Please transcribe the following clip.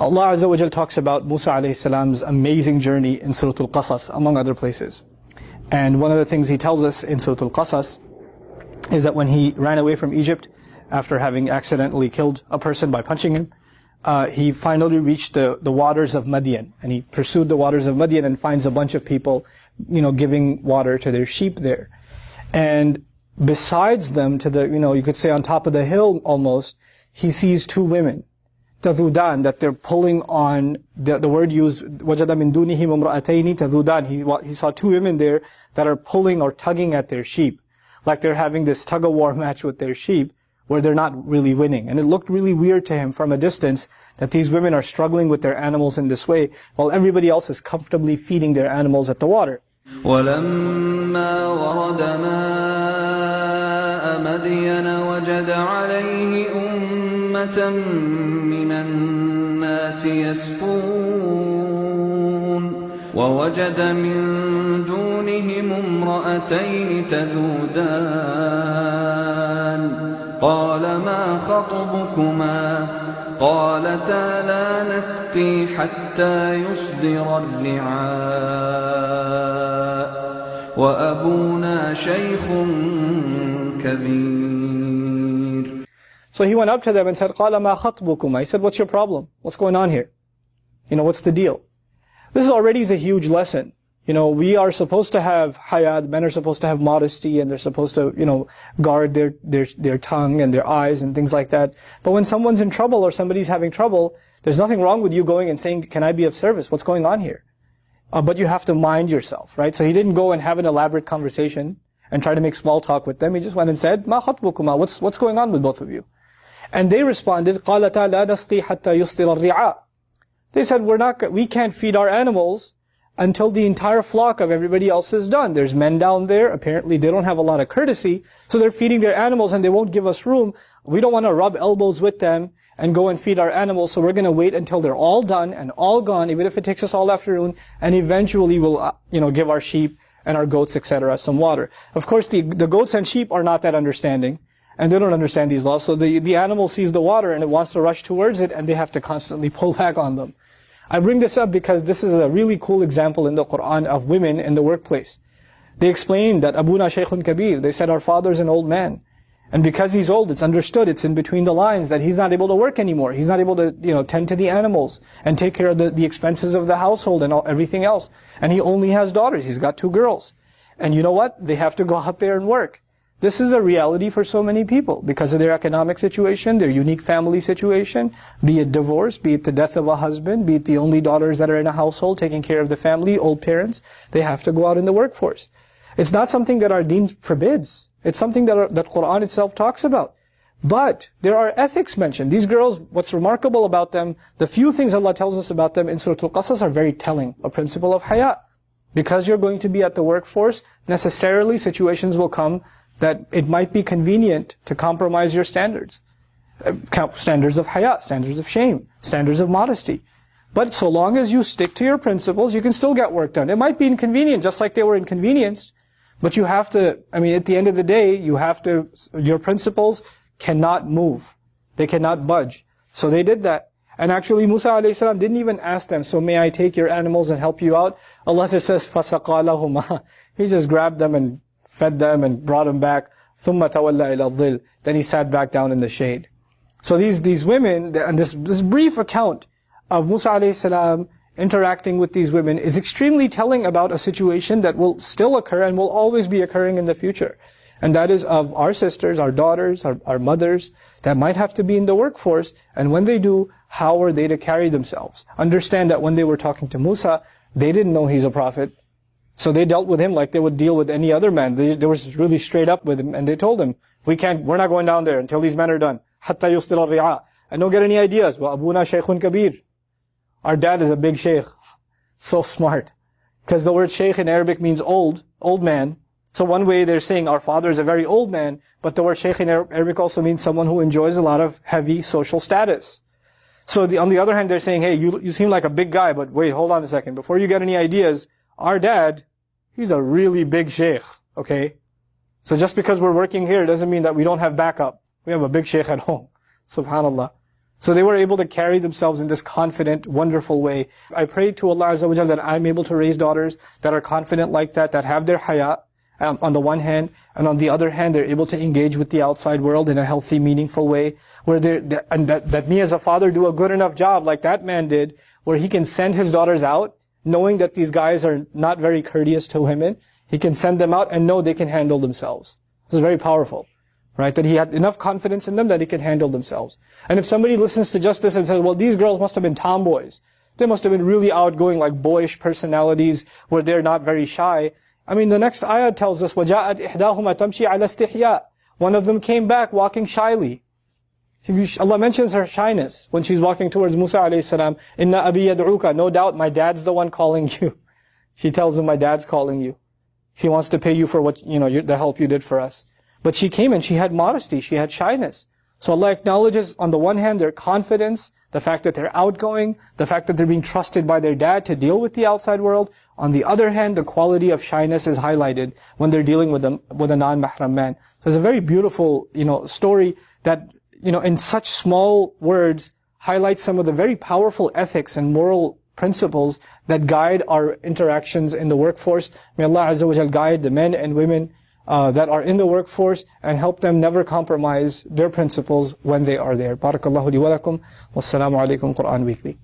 Allah Azza wa Jal talks about Musa alayhi salam's amazing journey in Surah Al-Qasas, among other places. And one of the things he tells us in Surah Al-Qasas is that when he ran away from Egypt, after having accidentally killed a person by punching him, he finally reached the waters of Madian. And he pursued the waters of Madian and finds a bunch of people, giving water to their sheep there. And besides them, you could say on top of the hill almost, he sees two women, تَذُودَانِ, that they're pulling on, the word used, وَجَدَ مِن دُونِهِمْ امْرَأَتَيْنِ تَذُودَانِ. He saw two women there that are pulling or tugging at their sheep. Like they're having this tug-of-war match with their sheep, where they're not really winning. And it looked really weird to him from a distance that these women are struggling with their animals in this way, while everybody else is comfortably feeding their animals at the water. وَلَمَّا وَرَدَ مَاءَ مَدْيَنَ وَجَدَ عَلَيْهِ أُمَّةً مِّنَ النَّاسِ يَسْقُونَ وَوَجَدَ مِن دُونِهِمُ امْرَأَتَيْنِ تَذُودَانِ قال ما خطبكما قالتا لا نسقي حتى يصدر الرعاء وأبونا شيخ كبير. So he went up to them and said, قال ما خطبكما. He said, what's your problem? What's going on here? What's the deal? This already is a huge lesson. We are supposed to have hayat, men are supposed to have modesty, and they're supposed to, guard their tongue and their eyes and things like that. But when someone's in trouble or somebody's having trouble, there's nothing wrong with you going and saying, can I be of service? What's going on here? But you have to mind yourself, right? So he didn't go and have an elaborate conversation and try to make small talk with them. He just went and said, ما خطبكما? What's going on with both of you? And they responded, قالتا لا نسقي حتى يصدر الرعاء. They said, we can't feed our animals until the entire flock of everybody else is done. There's men down there. Apparently they don't have a lot of courtesy, so they're feeding their animals and they won't give us room. We don't want to rub elbows with them and go and feed our animals, so we're going to wait until they're all done and all gone, even if it takes us all afternoon, and eventually we'll, give our sheep and our goats, etc., some water. Of course, the goats and sheep are not that understanding, and they don't understand these laws, so the animal sees the water and it wants to rush towards it, and they have to constantly pull back on them. I bring this up because this is a really cool example in the Quran of women in the workplace. They explained that Abuna Shaykhun Kabir, they said our father's an old man. And because he's old, it's understood, it's in between the lines that he's not able to work anymore. He's not able to, tend to the animals and take care of the expenses of the household and everything else. And he only has daughters. He's got 2 girls. And you know what? They have to go out there and work. This is a reality for so many people because of their economic situation, their unique family situation, be it divorce, be it the death of a husband, be it the only daughters that are in a household taking care of the family, old parents. They have to go out in the workforce. It's not something that our deen forbids. It's something that Quran itself talks about. But there are ethics mentioned. These girls, what's remarkable about them, the few things Allah tells us about them in Surah Al-Qasas are very telling. A principle of hayat. Because you're going to be at the workforce, necessarily situations will come that it might be convenient to compromise your standards. Standards of hayat, standards of shame, standards of modesty. But so long as you stick to your principles, you can still get work done. It might be inconvenient, just like they were inconvenienced, but you have to, at the end of the day, your principles cannot move. They cannot budge. So they did that. And actually Musa alayhi salam didn't even ask them, so may I take your animals and help you out? Allah says, فَسَقَى لَهُمَا. He just grabbed them and fed them and brought them back. ثُمَّ تَوَلَّى إِلَى الظِّلِّ. Then he sat back down in the shade. So these women, and this brief account of Musa alayhi salam interacting with these women is extremely telling about a situation that will still occur and will always be occurring in the future. And that is of our sisters, our daughters, our mothers, that might have to be in the workforce. And when they do, how are they to carry themselves? Understand that when they were talking to Musa, they didn't know he's a prophet. So they dealt with him like they would deal with any other man. They were really straight up with him, and they told him, we're not going down there until these men are done. حَتَّى يُصْدِرَ الرِّعَاء. And don't get any ideas. وَأَبُونَا شَيْخٌ كَبِيرٌ. Our dad is a big sheikh. So smart. Because the word sheikh in Arabic means old man. So one way they're saying our father is a very old man, but the word sheikh in Arabic also means someone who enjoys a lot of heavy social status. So on the other hand, they're saying, hey, you seem like a big guy, but wait, hold on a second. Before you get any ideas, our dad, he's a really big sheikh, okay? So just because we're working here doesn't mean that we don't have backup. We have a big sheikh at home. Subhanallah. So they were able to carry themselves in this confident, wonderful way. I pray to Allah Azza wa Jal that I'm able to raise daughters that are confident like that have their haya, on the one hand, and on the other hand, they're able to engage with the outside world in a healthy, meaningful way, where and that me as a father do a good enough job like that man did, where he can send his daughters out, knowing that these guys are not very courteous to women. He can send them out and know they can handle themselves. This is very powerful. Right? That he had enough confidence in them that he can handle themselves. And if somebody listens to just this and says, well, these girls must have been tomboys. They must have been really outgoing, like boyish personalities, where they're not very shy. I mean, the next ayah tells us, وَجَاءَتْ إِحْدَاهُمَا تَمْشِي عَلَى اسْتِحْيَاءٍ. One of them came back walking shyly. Allah mentions her shyness when she's walking towards Musa alayhi salam. Inna abi yad'uka. No doubt my dad's the one calling you. She tells him, my dad's calling you. He wants to pay you for what, the help you did for us. But she came and she had modesty, she had shyness. So Allah acknowledges on the one hand their confidence, the fact that they're outgoing, the fact that they're being trusted by their dad to deal with the outside world. On the other hand, the quality of shyness is highlighted when they're dealing with a non-mahram man. So it's a very beautiful, story that, in such small words highlights some of the very powerful ethics and moral principles that guide our interactions in the workforce. May Allah Azza wa Jal guide the men and women that are in the workforce and help them never compromise their principles when they are there. Barakallahu li wa lakum. Wassalamu alaikum. Quran Weekly.